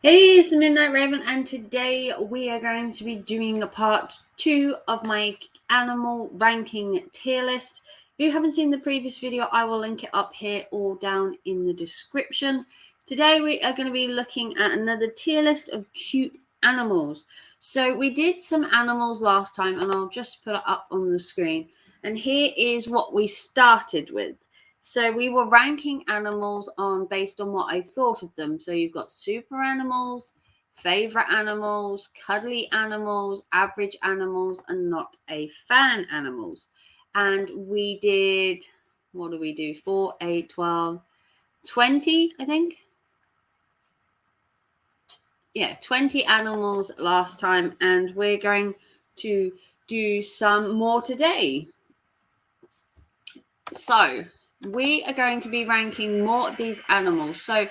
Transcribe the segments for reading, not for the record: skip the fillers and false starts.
Hey, it's Midnight Raven, and today we are going to be doing a part 2 of my animal ranking tier list. If you haven't seen the previous video, I will link it up here or down in the description. Today we are going to be looking at another tier list of cute animals. So we did some animals last time, and I'll just put it up on the screen. And here is what we started with. So we were ranking animals based on what I thought of them. So you've got super animals, favorite animals, cuddly animals, average animals, and not a fan animals. And we did, what do we do? 4, 8, 12, 20, I think. Yeah, 20 animals last time. And we're going to do some more today. So we are going to be ranking more of these animals. So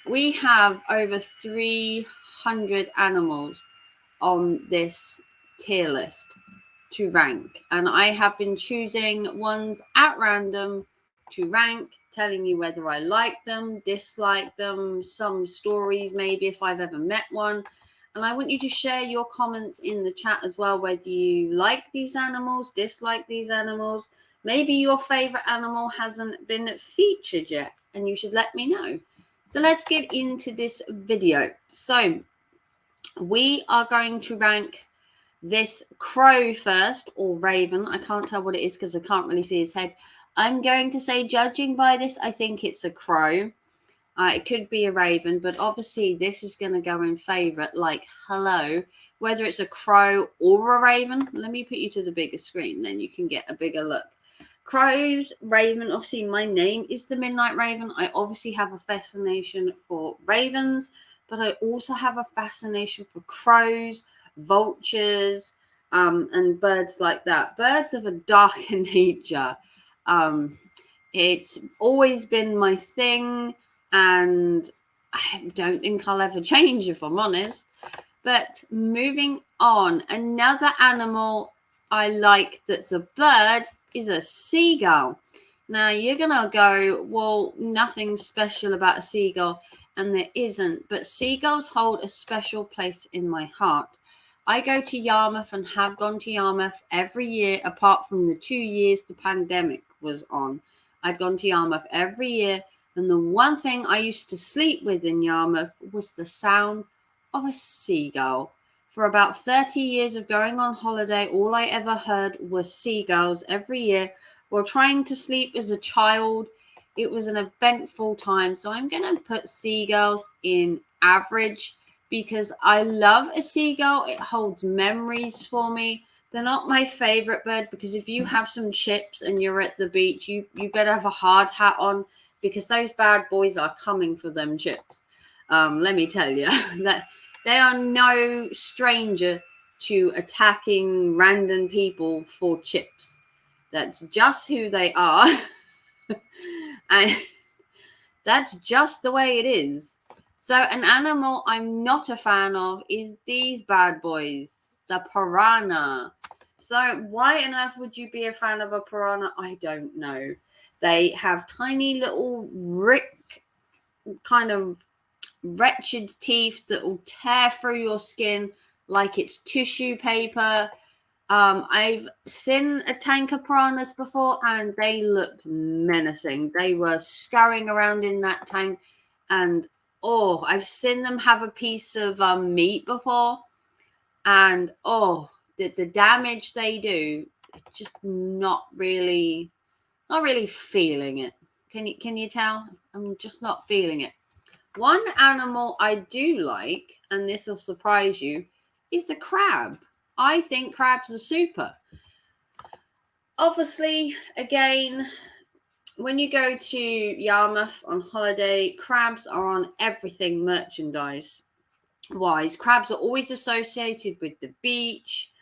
we have over 300 animals on this tier list to rank. And I have been choosing ones at random to rank, telling you whether I like them, dislike them, some stories maybe if I've ever met one. And I want you to share your comments in the chat as well, whether you like these animals, dislike these animals. Maybe your favorite animal hasn't been featured yet, and you should let me know. So let's get into this video. So we are going to rank this crow first, or raven. I can't tell what it is because I can't really see his head. I'm going to say, judging by this, I think it's a crow. It could be a raven, but obviously this is going to go in favorite, like hello. Whether it's a crow or a raven, let me put you to the bigger screen, then you can get a bigger look. Crows, raven, obviously my name is the Midnight Raven. I obviously have a fascination for ravens, but I also have a fascination for crows, vultures, and birds like that. Birds of a darker nature. It's always been my thing, and I don't think I'll ever change if I'm honest. But moving on, another animal I like that's a bird is a seagull. Now you're gonna go, well, nothing special about a seagull, and there isn't, but seagulls hold a special place in my heart. I go to Yarmouth and have gone to Yarmouth every year, apart from the 2 years the pandemic was on. I'd gone to Yarmouth every year, and the one thing I used to sleep with in Yarmouth was the sound of a seagull. For about 30 years of going on holiday, all I ever heard was seagulls every year. While trying to sleep as a child, it was an eventful time. So I'm going to put seagulls in average because I love a seagull. It holds memories for me. They're not my favorite bird because if you have some chips and you're at the beach, you better have a hard hat on because those bad boys are coming for them chips. Let me tell you that they are no stranger to attacking random people for chips. That's just who they are. And that's just the way it is. So an animal I'm not a fan of is these bad boys, the piranha. So why on earth would you be a fan of a piranha? I don't know. They have tiny little kind of wretched teeth that will tear through your skin like it's tissue paper. I've seen a tank of piranhas before and they looked menacing. They were scurrying around in that tank, and I've seen them have a piece of meat before, and the damage they do, just not really feeling it. Can you tell? I'm just not feeling it. One animal I do like, and this will surprise you, is the crab. I think crabs are super. Obviously, again, when you go to Yarmouth on holiday, crabs are on everything merchandise wise. Crabs are always associated with the beach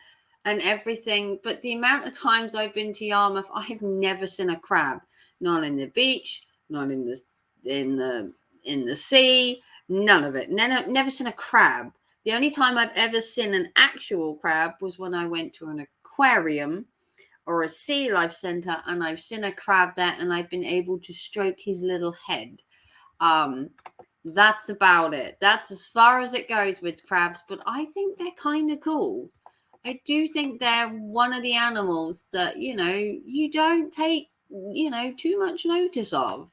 and everything, but the amount of times I've been to Yarmouth, I have never seen a crab. Not in the beach, not in the sea, none of it. Never seen a crab. The only time I've ever seen an actual crab was when I went to an aquarium or a sea life center, and I've seen a crab there, and I've been able to stroke his little head. Um, That's about it. That's as far as it goes with crabs, but I think they're kind of cool. I do think they're one of the animals that, you don't take, too much notice of.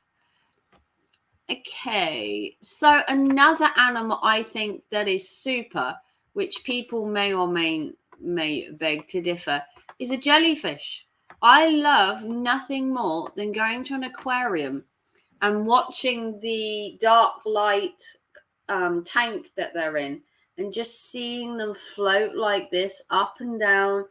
Okay, so another animal I think that is super, which people may or may beg to differ, is a jellyfish. I love nothing more than going to an aquarium and watching the dark light tank that they're in, and just seeing them float like this up and down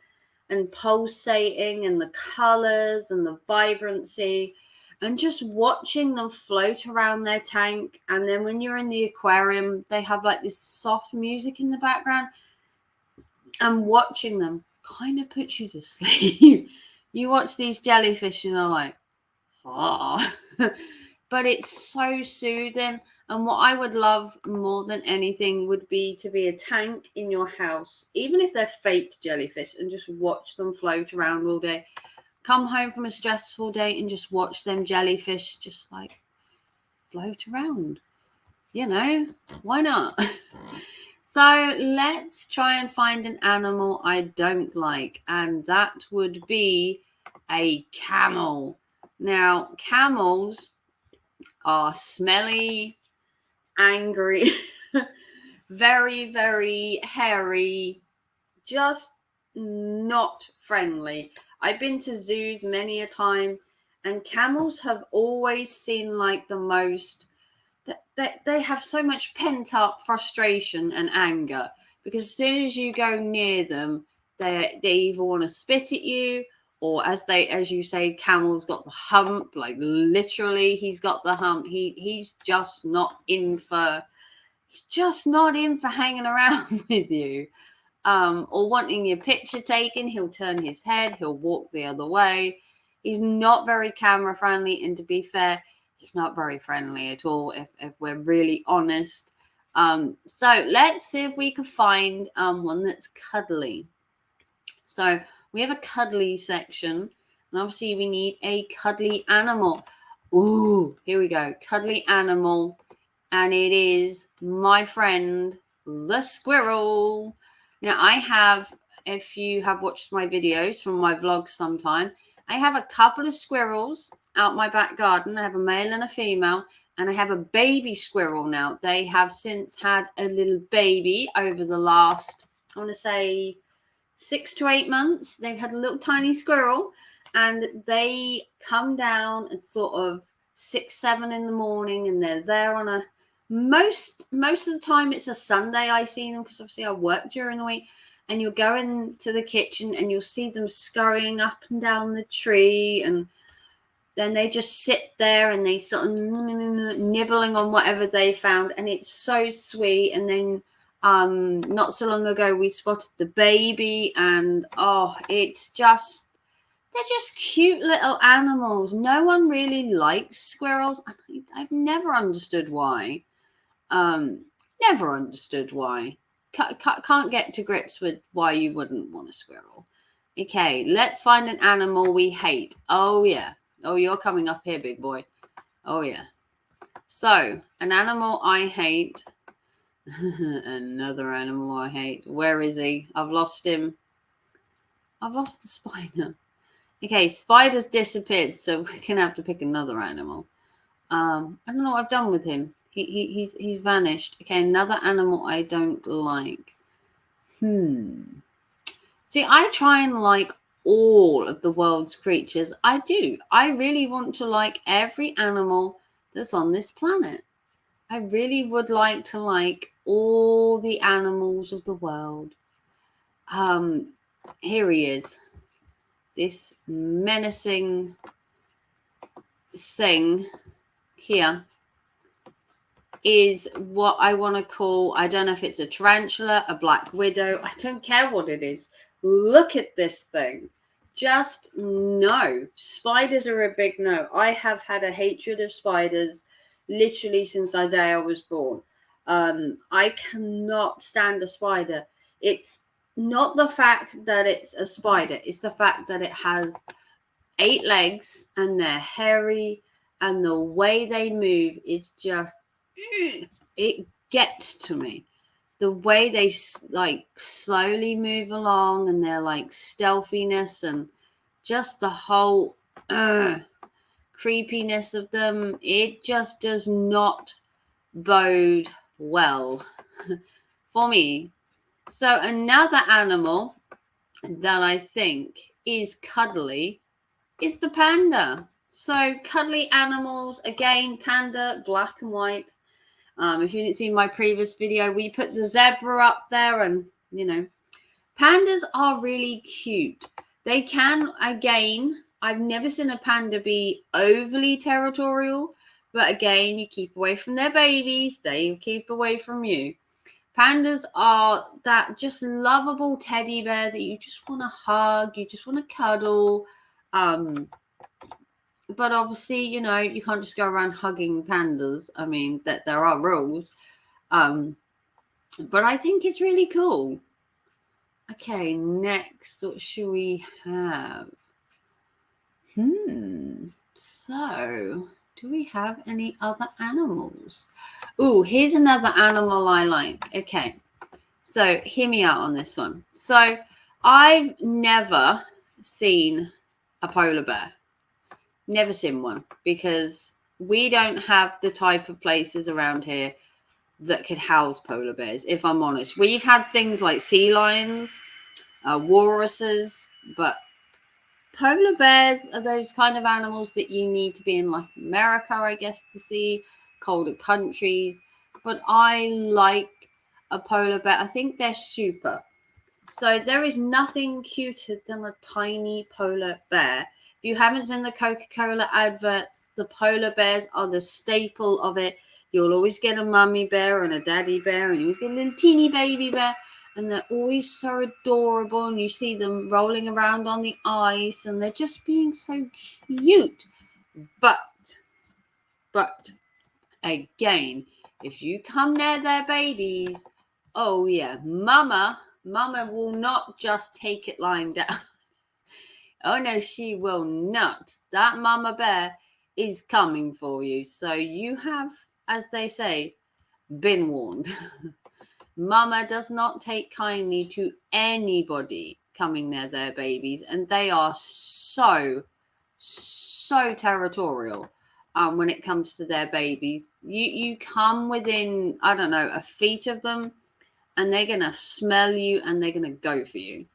and pulsating, and the colors and the vibrancy, and just watching them float around their tank. And then when you're in the aquarium, they have like this soft music in the background, and watching them kind of puts you to sleep. You watch these jellyfish and are like, oh. But it's so soothing. And what I would love more than anything would be to be a tank in your house, even if they're fake jellyfish, and just watch them float around all day. Come home from a stressful day and just watch them jellyfish just like float around. Why not? So let's try and find an animal I don't like, and that would be a camel. Now, camels are smelly, angry, very, very hairy, just not friendly. I've been to zoos many a time, and camels have always seemed like the most, they have so much pent up frustration and anger, because as soon as you go near them, they either want to spit at you, or as you say, Camel's got the hump, like literally he's got the hump. He's just not in for hanging around with you, or wanting your picture taken. He'll turn his head, he'll walk the other way. He's not very camera friendly, and to be fair, he's not very friendly at all, if we're really honest. So let's see if we can find one that's cuddly. So we have a cuddly section, and obviously we need a cuddly animal. Ooh, here we go. Cuddly animal. And it is my friend, the squirrel. Now, if you have watched my videos from my vlogs sometime, I have a couple of squirrels out my back garden. I have a male and a female, and I have a baby squirrel now. They have since had a little baby over the last, I want to say, 6 to 8 months. They've had a little tiny squirrel, and they come down at sort of 6, 7 in the morning, and they're there on a most of the time it's a Sunday I see them, because obviously I work during the week. And you'll go into the kitchen and you'll see them scurrying up and down the tree, and then they just sit there and they sort of nibbling on whatever they found, and it's so sweet. And then not so long ago we spotted the baby, and they're just cute little animals. No one really likes squirrels. I've never understood why. Never understood why. Can't get to grips with why you wouldn't want a squirrel. Okay, let's find an animal we hate. Oh yeah. Oh, you're coming up here, big boy. Oh yeah. So, an animal I hate. Another animal I hate. Where is he? I've lost him. I've lost the spider. Okay, spider's disappeared, so we're gonna have to pick another animal. I don't know what I've done with him. He's vanished. Okay, another animal I don't like. See, I try and like all of the world's creatures. I do. I really want to like every animal that's on this planet. I really would like to like all the animals of the world. Here he is. This menacing thing here is what I want to call, I don't know if it's a tarantula, a black widow. I don't care what it is. Look at this thing. Just no. Spiders are a big no. I have had a hatred of spiders literally since the day I was born. I cannot stand a spider. It's not the fact that it's a spider. It's the fact that it has 8 legs and they're hairy, and the way they move is just it gets to me. The way they like slowly move along and their like stealthiness and just the whole creepiness of them, it just does not bode well for me. So another animal that I think is cuddly is the panda. So cuddly animals, again, panda, black and white. If you didn't see my previous video, we put the zebra up there, and pandas are really cute. They can, again, I've never seen a panda be overly territorial, but again, you keep away from their babies, they keep away from you. Pandas are that just lovable teddy bear that you just want to hug, you just want to cuddle. But obviously, you can't just go around hugging pandas. I mean, that there are rules. But I think it's really cool. Okay, next, what should we have? So, do we have any other animals? Oh, here's another animal I like. Okay, so hear me out on this one. So, I've never seen a polar bear. Never seen one, because we don't have the type of places around here that could house polar bears, if I'm honest. We've had things like sea lions, walruses, but polar bears are those kind of animals that you need to be in like America, I guess, to see, colder countries. But I like a polar bear. I think they're super. So there is nothing cuter than a tiny polar bear. If you haven't seen the Coca-Cola adverts, the polar bears are the staple of it. You'll always get a mummy bear and a daddy bear, and you always get a little teeny baby bear, and they're always so adorable, and you see them rolling around on the ice, and they're just being so cute. But again, if you come near their babies, oh yeah, mama will not just take it lying down. Oh no, she will not. That mama bear is coming for you. So you have, as they say, been warned. Mama does not take kindly to anybody coming near their babies, and they are so territorial. When it comes to their babies, you come within, I don't know, a feet of them, and they're gonna smell you and they're gonna go for you.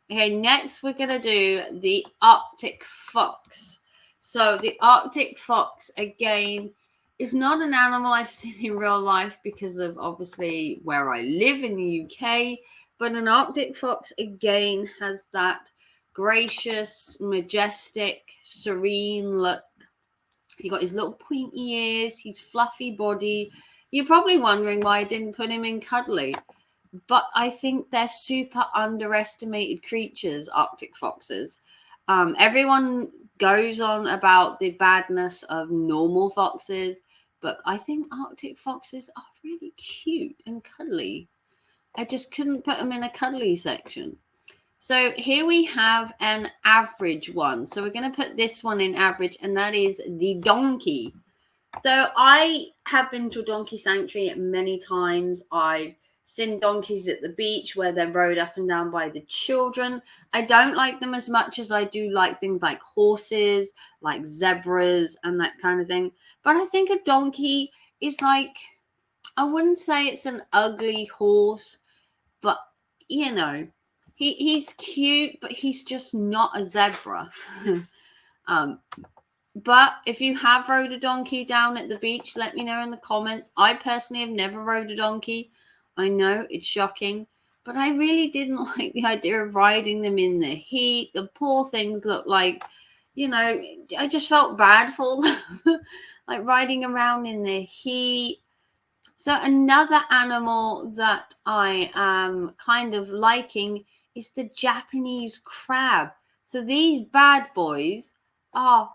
Okay, next we're gonna do the Arctic fox. So the Arctic fox, again, is not an animal I've seen in real life because of obviously where I live in the UK, but an Arctic fox again has that gracious, majestic, serene look. He got his little pointy ears, his fluffy body. You're probably wondering why I didn't put him in cuddly, but I think they're super underestimated creatures, Arctic foxes. Everyone goes on about the badness of normal foxes, but I think Arctic foxes are really cute and cuddly. I just couldn't put them in a cuddly section. So here we have an average one. So we're going to put this one in average, and that is the donkey. So I have been to a donkey sanctuary many times. I've seen donkeys at the beach where they're rode up and down by the children. I don't like them as much as I do like things like horses, like zebras and that kind of thing. But I think a donkey is like, I wouldn't say it's an ugly horse, but he's cute, but he's just not a zebra. But if you have rode a donkey down at the beach, let me know in the comments. I personally have never rode a donkey. I know it's shocking, but I really didn't like the idea of riding them in the heat. The poor things look like, I just felt bad for them, like riding around in the heat. So another animal that I am kind of liking is the Japanese crab. So these bad boys are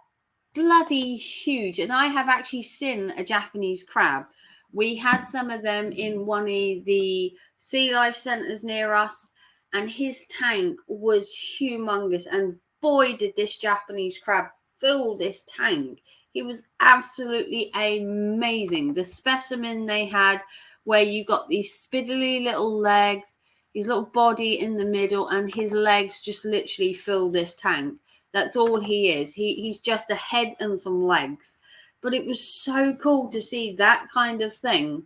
bloody huge, and I have actually seen a Japanese crab. We had some of them in one of the sea life centers near us, and his tank was humongous, and boy did this Japanese crab fill this tank. He was absolutely amazing. The specimen they had, where you got these spiddly little legs, his little body in the middle, and his legs just literally fill this tank. That's all he is. He's just a head and some legs. But it was so cool to see that kind of thing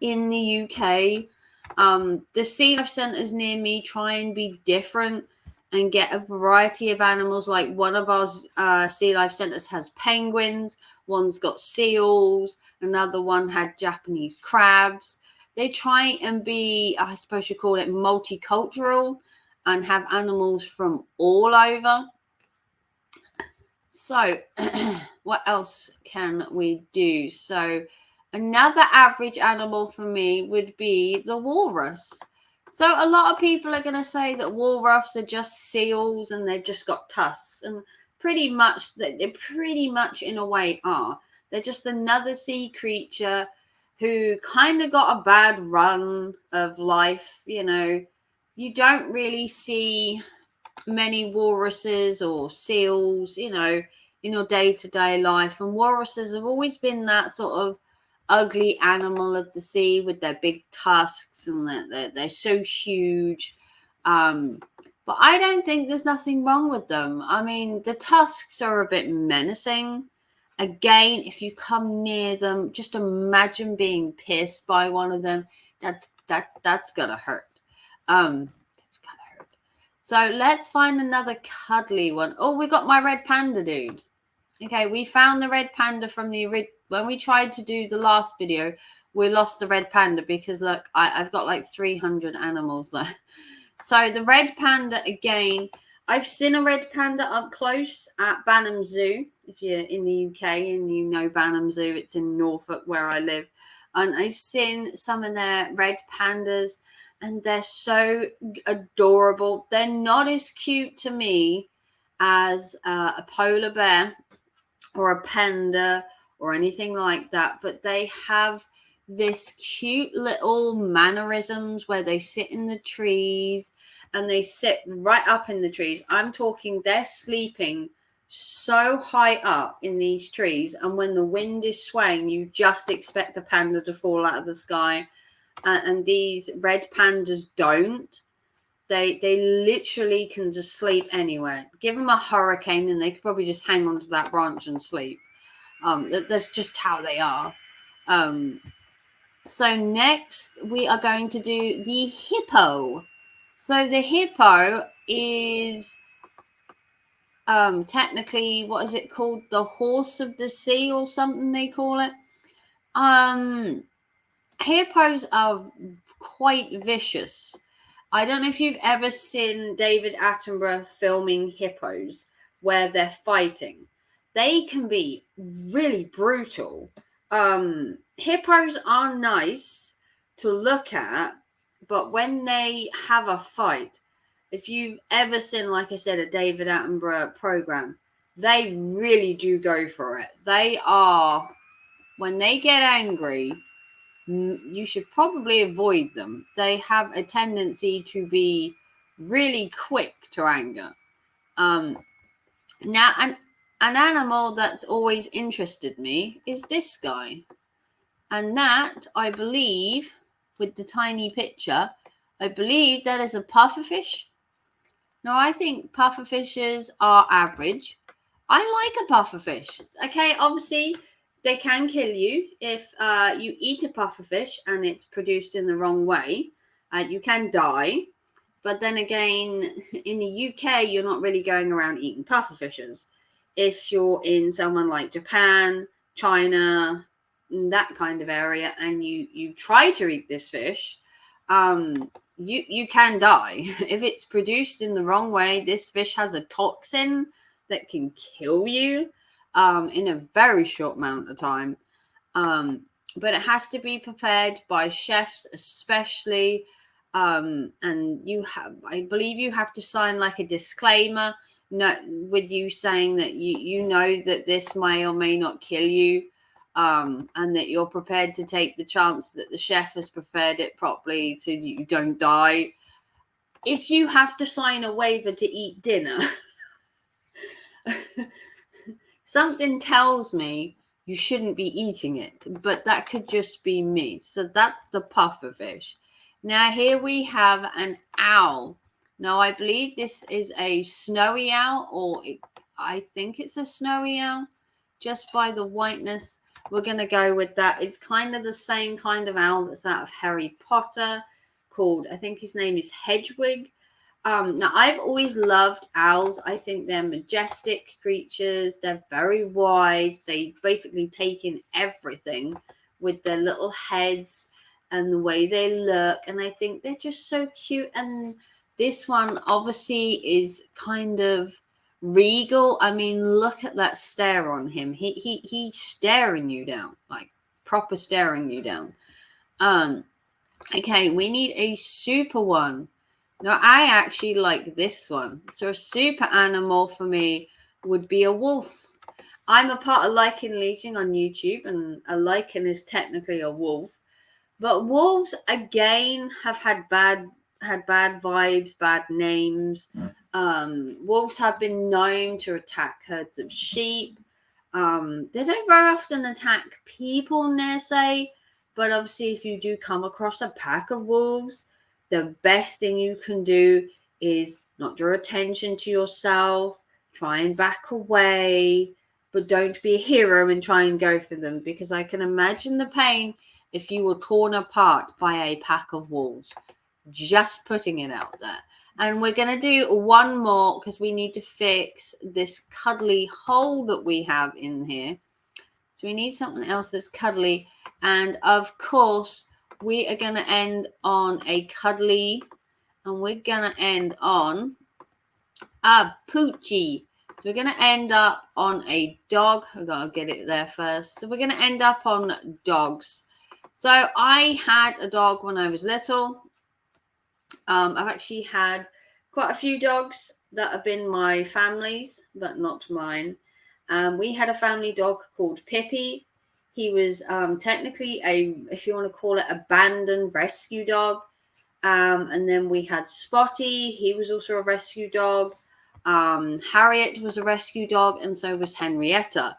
in the UK. The sea life centres near me try and be different and get a variety of animals. Like one of our sea life centres has penguins, one's got seals, another one had Japanese crabs. They try and be, I suppose you call it, multicultural and have animals from all over. So what else can we do? So another average animal for me would be the walrus. So a lot of people are going to say that walrus are just seals and they've just got tusks, and pretty much they pretty much in a way are. They're just another sea creature who kind of got a bad run of life. You know, you don't really see many walruses or seals, you know, in your day-to-day life. And walruses have always been that sort of ugly animal of the sea with their big tusks, and they're so huge. But I don't think there's nothing wrong with them. I mean, the tusks are a bit menacing. Again, if you come near them, just imagine being pierced by one of them. That's gonna hurt. It's gonna hurt. So let's find another cuddly one. Oh, we got my red panda dude. Okay, we found the red panda from when we tried to do the last video. We lost the red panda because look, I've got like 300 animals there. So the red panda again. I've seen a red panda up close at Banham Zoo. If you're in the UK and you know Banham Zoo, it's in Norfolk where I live. And I've seen some of their red pandas, and they're so adorable. They're not as cute to me as a polar bear or a panda or anything like that, but they have this cute little mannerisms where they sit in the trees, and they sit right up in the trees. I'm talking, they're sleeping so high up in these trees, and when the wind is swaying, you just expect a panda to fall out of the sky. And these red pandas don't. They literally can just sleep anywhere. Give them a hurricane and they could probably just hang onto that branch and sleep. That's just how they are. So next we are going to do the hippo. So the hippo is technically, what is it called? The horse of the sea or something they call it. Hippos are quite vicious. I don't know if you've ever seen David Attenborough filming hippos where they're fighting. They can be really brutal. Hippos are nice to look at, but when they have a fight, if you've ever seen, like I said, a David Attenborough program, they really do go for it. They are, when they get angry, you should probably avoid them. They have a tendency to be really quick to anger. Now, an animal that's always interested me is this guy. And that, I believe, with the tiny picture, I believe that is a pufferfish. Now, I think pufferfishes are average. I like a pufferfish. Okay, obviously, they can kill you if you eat a pufferfish and it's produced in the wrong way. You can die. But then again, in the UK, you're not really going around eating pufferfishes. If you're in someone like Japan, China, that kind of area, and you try to eat this fish, you can die. If it's produced in the wrong way, this fish has a toxin that can kill you in a very short amount of time. But it has to be prepared by chefs, especially. And I believe you have to sign like a disclaimer with you saying that you know that this may or may not kill you, and that you're prepared to take the chance that the chef has prepared it properly so that you don't die. If you have to sign a waiver to eat dinner, Something tells me you shouldn't be eating it, but that could just be me. So that's the pufferfish. Now here we have an owl. Now I believe this is a snowy owl, or I think it's a snowy owl, just by the whiteness. We're going to go with that. It's kind of the same kind of owl that's out of Harry Potter, called, I think his name is Hedwig. Now, I've always loved owls. I think they're majestic creatures. They're very wise. They basically take in everything with their little heads and the way they look. And I think they're just so cute. And this one obviously is kind of regal. I mean, look at that stare on him. He's staring you down, like proper staring you down. Okay, we need a super one. Now, I actually like this one. So a super animal for me would be a wolf. I'm a part of Lichen Legion on YouTube, and a lichen is technically a wolf. But wolves, again, have had bad vibes, bad names. Wolves have been known to attack herds of sheep. They don't very often attack people, say. But obviously, if you do come across a pack of wolves, the best thing you can do is not draw attention to yourself, try and back away, but don't be a hero and try and go for them, because I can imagine the pain if you were torn apart by a pack of wolves. Just putting it out there. And we're going to do one more because we need to fix this cuddly hole that we have in here. So we need something else that's cuddly. And of course, we are going to end on a cuddly, and we're going to end on a poochie. So we're going to end up on a dog. I've got to get it there first. So we're going to end up on dogs. So I had a dog when I was little. I've actually had quite a few dogs that have been my family's, but not mine. We had a family dog called Pippi. He was technically if you want to call it, abandoned rescue dog. And then we had Spotty. He was also a rescue dog. Harriet was a rescue dog, and so was Henrietta.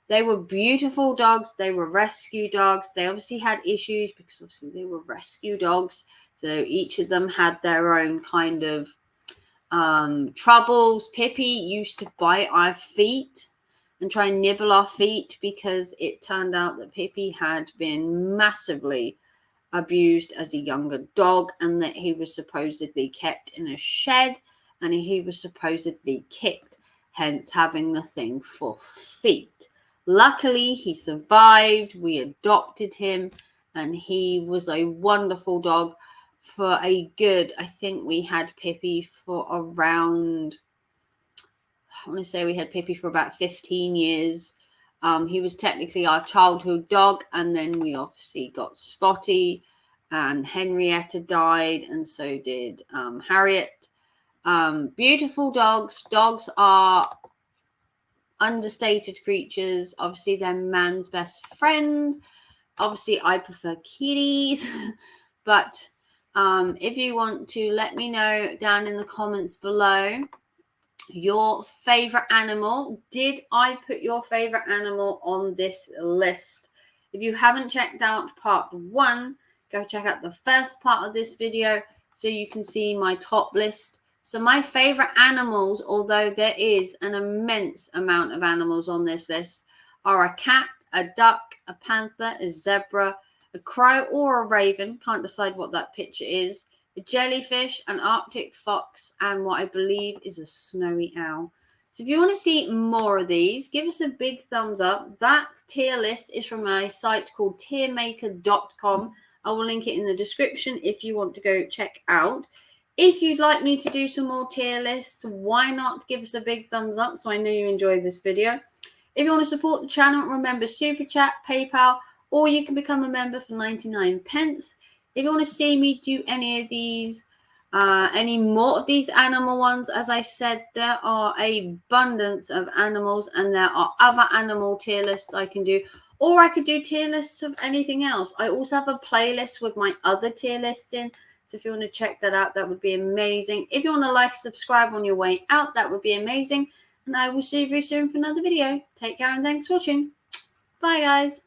They were beautiful dogs. They were rescue dogs. They obviously had issues because obviously they were rescue dogs. So each of them had their own kind of troubles. Pippi used to bite our feet and try and nibble our feet because it turned out that Pippi had been massively abused as a younger dog, and that he was supposedly kept in a shed and he was supposedly kicked, hence having the thing for feet. Luckily, he survived. We adopted him, and he was a wonderful dog for a good, I think we had Pippi for around, I want to say we had Pippi for about 15 years. He was technically our childhood dog, and then we obviously got Spotty, and Henrietta died, and so did Harriet. Beautiful dogs. Dogs are understated creatures. Obviously, they're man's best friend. Obviously, I prefer kitties, but if you want to let me know down in the comments below your favorite animal. Did I put your favorite animal on this list? If you haven't checked out part 1, go check out the first part of this video so you can see my top list. So my favorite animals, although there is an immense amount of animals on this list, are a cat, a duck, a panther, a zebra, a crow or a raven, can't decide what that picture is, a jellyfish, an Arctic fox, and what I believe is a snowy owl. So if you want to see more of these, give us a big thumbs up. That tier list is from a site called tiermaker.com. I will link it in the description if you want to go check out. If you'd like me to do some more tier lists, why not give us a big thumbs up so I know you enjoyed this video. If you want to support the channel, remember Super Chat, PayPal, or you can become a member for 99 pence. If you want to see me do any of these, any more of these animal ones, as I said, there are an abundance of animals, and there are other animal tier lists I can do, or I could do tier lists of anything else. I also have a playlist with my other tier lists in, so if you want to check that out, that would be amazing. If you want to like, subscribe on your way out, that would be amazing. And I will see you very soon for another video. Take care and thanks for watching. Bye, guys.